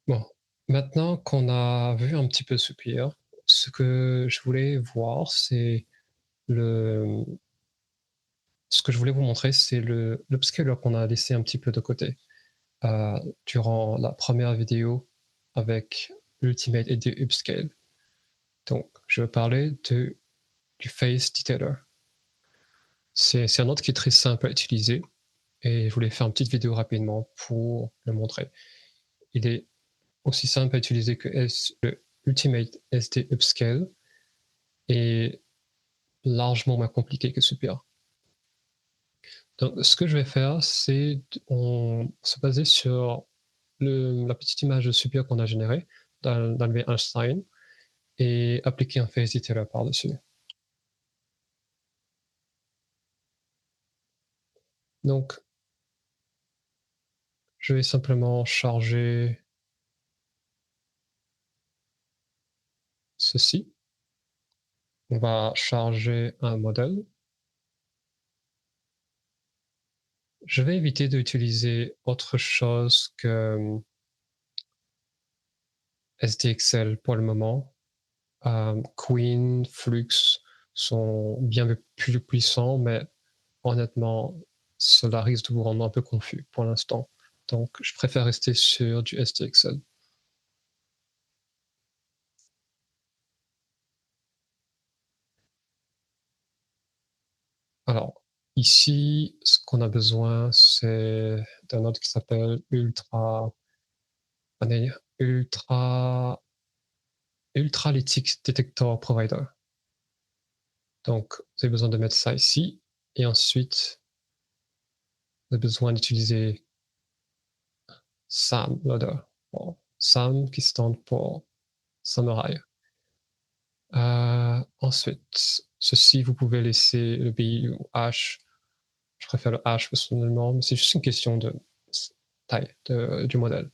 Bon, maintenant qu'on a vu un petit peu Soupir, ce que je voulais voir, c'est le ce que je voulais vous montrer, c'est le l'upscaler qu'on a laissé un petit peu de côté, durant la première vidéo avec l'Ultimate et du Upscale. Donc, je veux parler du Face Detailer. C'est un autre qui est très simple à utiliser et je voulais faire une petite vidéo rapidement pour le montrer. Il est aussi simple à utiliser que le Ultimate SD Upscale et largement moins compliqué que Super. Donc, ce que je vais faire, c'est se baser sur la petite image de Super qu'on a générée d'enlever Einstein et appliquer un phase detailer par-dessus. Donc, je vais simplement charger ceci. On va charger un modèle. Je vais éviter d'utiliser autre chose que SDXL pour le moment. Queen, Flux sont bien plus puissants, mais honnêtement, cela risque de vous rendre un peu confus pour l'instant. Donc, je préfère rester sur du SDXL. Alors, ici, ce qu'on a besoin, c'est d'un autre qui s'appelle Ultra Ultralytic Detector Provider. Donc, vous avez besoin de mettre ça ici. Et ensuite, vous avez besoin d'utiliser SAM Loader. Bon, SAM qui stand pour Samurai. Ensuite, ceci, vous pouvez laisser le BI ou H. Je préfère le H personnellement, mais c'est juste une question de taille du modèle.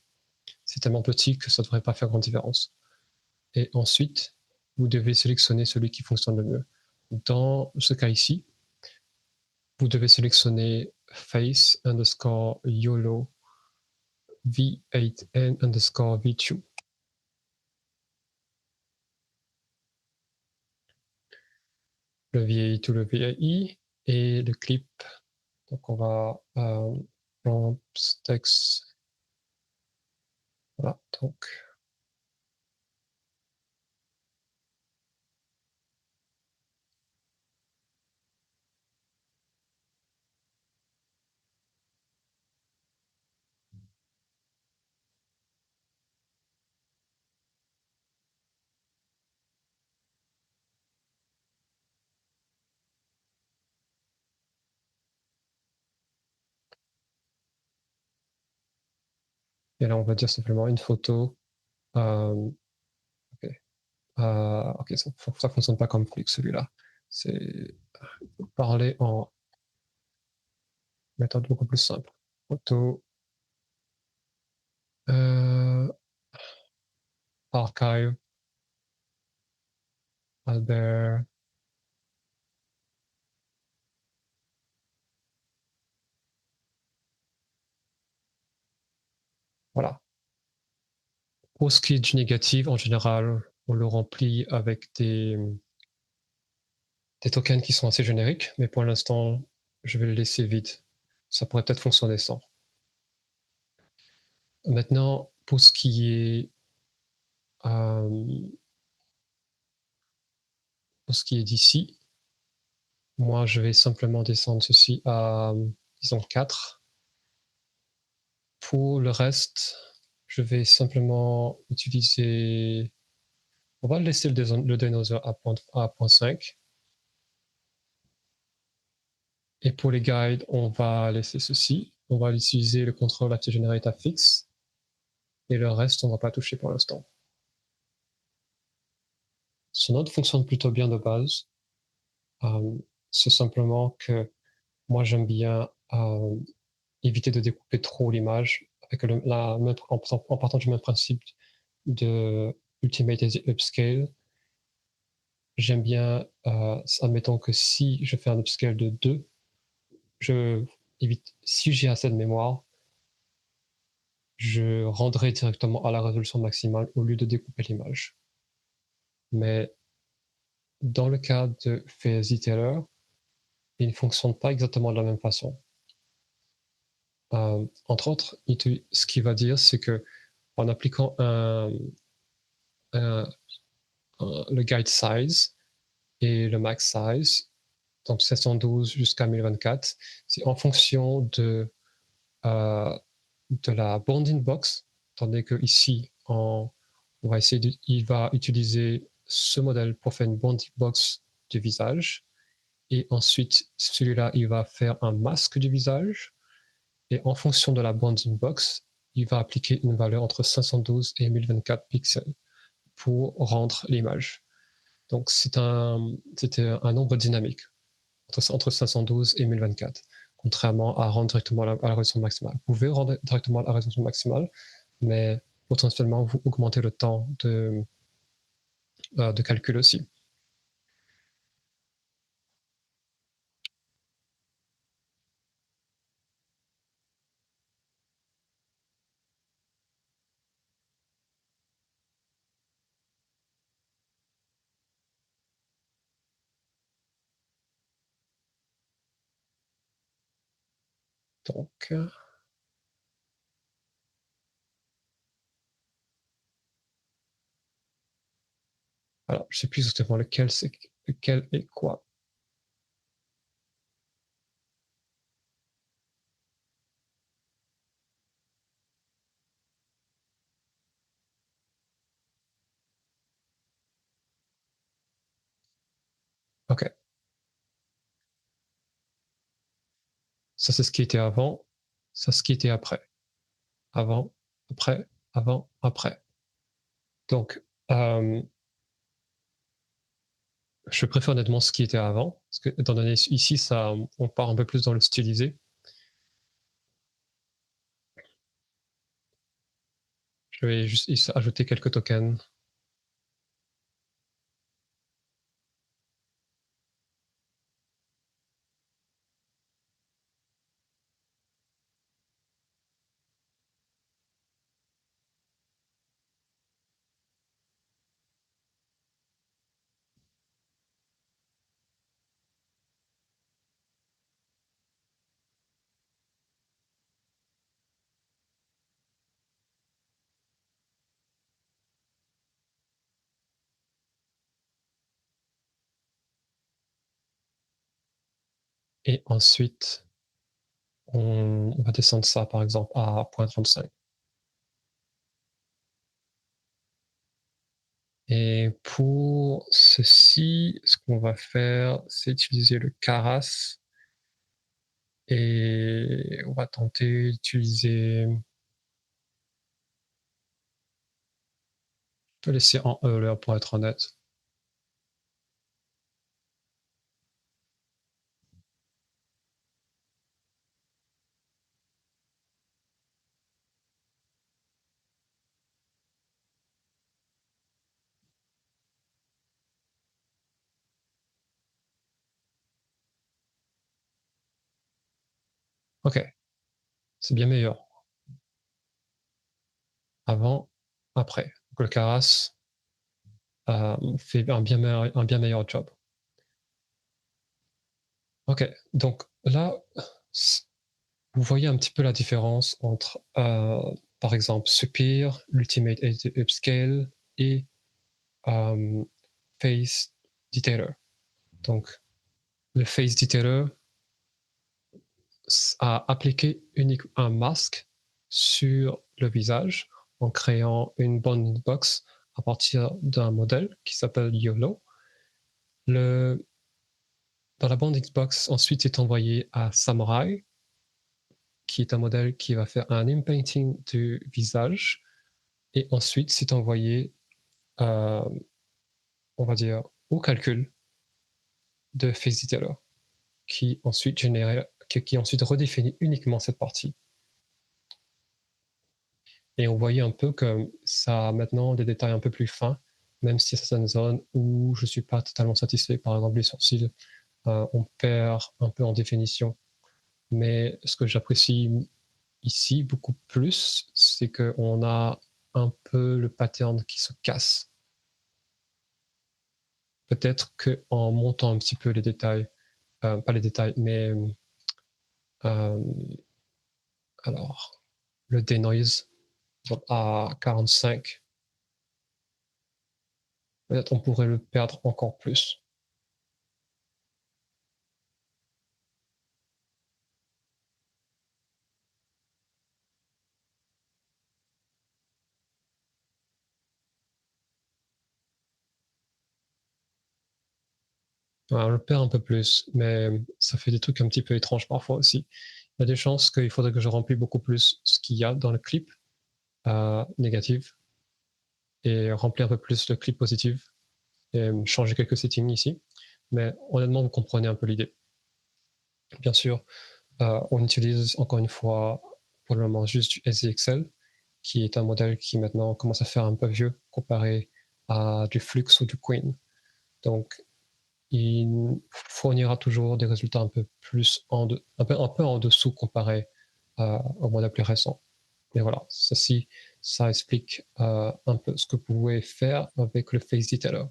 C'est tellement petit que ça ne devrait pas faire grande différence. Et ensuite, vous devez sélectionner celui qui fonctionne le mieux. Dans ce cas ici, vous devez sélectionner face underscore YOLO V8N underscore V2. Le VAI to le VAI et le clip. Donc on va text. Voilà, donc et là on va dire simplement une photo. Ok, ok, ça fonctionne pas comme Flix celui-là. C'est parler en méthode beaucoup plus simple. Photo, archive, Albert. Voilà. Pour ce qui est du négatif, en général, on le remplit avec des tokens qui sont assez génériques, mais pour l'instant, je vais le laisser vide. Ça pourrait peut-être fonctionner sans. Maintenant, euh, pour ce qui est d'ici, moi, je vais simplement descendre ceci à, disons, 4. Pour le reste, je vais simplement utiliser... On va laisser le denoiser à 0.5. Et pour les guides, on va laisser ceci. On va utiliser le contrôle active generate à fixe. Et le reste, on ne va pas toucher pour l'instant. Ce node fonctionne plutôt bien de base. C'est simplement que moi, j'aime bien éviter de découper trop l'image avec en partant du même principe de Ultimate et Upscale. J'aime bien, admettons que si je fais un upscale de 2, je évite, si j'ai assez de mémoire, je rendrai directement à la résolution maximale au lieu de découper l'image. Mais dans le cas de Phase Detailer, il ne fonctionne pas exactement de la même façon. Entre autres, ce qu'il va dire, c'est que en appliquant le guide size et le max size, donc 712 jusqu'à 1024, c'est en fonction de la bounding box, tandis que ici, il va utiliser ce modèle pour faire une bounding box du visage, et ensuite celui-là, il va faire un masque du visage, et en fonction de la bounding box, il va appliquer une valeur entre 512 et 1024 pixels pour rendre l'image. Donc c'était un nombre dynamique entre 512 et 1024, contrairement à rendre directement à la résolution maximale. Vous pouvez rendre directement à la résolution maximale, mais potentiellement vous augmentez le temps de calcul aussi. Donc, alors, je ne sais plus exactement lequel est quoi. Ok, ça c'est ce qui était avant, ça c'est ce qui était après. Avant, après, avant, après. Donc, je préfère honnêtement ce qui était avant, parce que étant donné ici, on part un peu plus dans le stylisé. Je vais juste ajouter quelques tokens. Et ensuite, on va descendre ça par exemple à 0.35. Et pour ceci, ce qu'on va faire, c'est utiliser le Keras. Et on va tenter d'utiliser. Je peux laisser en E là pour être honnête. Ok, c'est bien meilleur. Avant, après. Donc le Keras fait un bien meilleur job. Ok, donc là, vous voyez un petit peu la différence entre, par exemple, Supir, l'Ultimate Upscale et Face Detailer. Donc, le Face Detailer a appliqué un masque sur le visage en créant une bounding box à partir d'un modèle qui s'appelle YOLO. Dans la bounding box, ensuite, est envoyé à Samurai, qui est un modèle qui va faire un inpainting du visage, et ensuite c'est envoyé, on va dire, au calcul de Face Detailer, qui ensuite redéfinit uniquement cette partie. Et on voyait un peu que ça a maintenant des détails un peu plus fins, même si il y a certaines zones où je ne suis pas totalement satisfait. Par exemple, les sourcils, on perd un peu en définition. Mais ce que j'apprécie ici beaucoup plus, c'est qu'on a un peu le pattern qui se casse. Peut-être qu'en montant un petit peu les détails, pas les détails, mais alors le denoise à 45, peut-être on pourrait le perdre encore plus. Ouais, on le perd un peu plus, mais ça fait des trucs un petit peu étranges parfois aussi. Il y a des chances qu'il faudrait que je remplis beaucoup plus ce qu'il y a dans le clip négatif et remplir un peu plus le clip positif et changer quelques settings ici. Mais honnêtement, vous comprenez un peu l'idée. Bien sûr, on utilise encore une fois pour le moment juste du SDXL, qui est un modèle qui maintenant commence à faire un peu vieux comparé à du Flux ou du Queen. Donc, il fournira toujours des résultats un peu plus un peu en dessous comparé au modèle plus récent. Mais voilà, ça explique un peu ce que vous pouvez faire avec le Phase Detailer.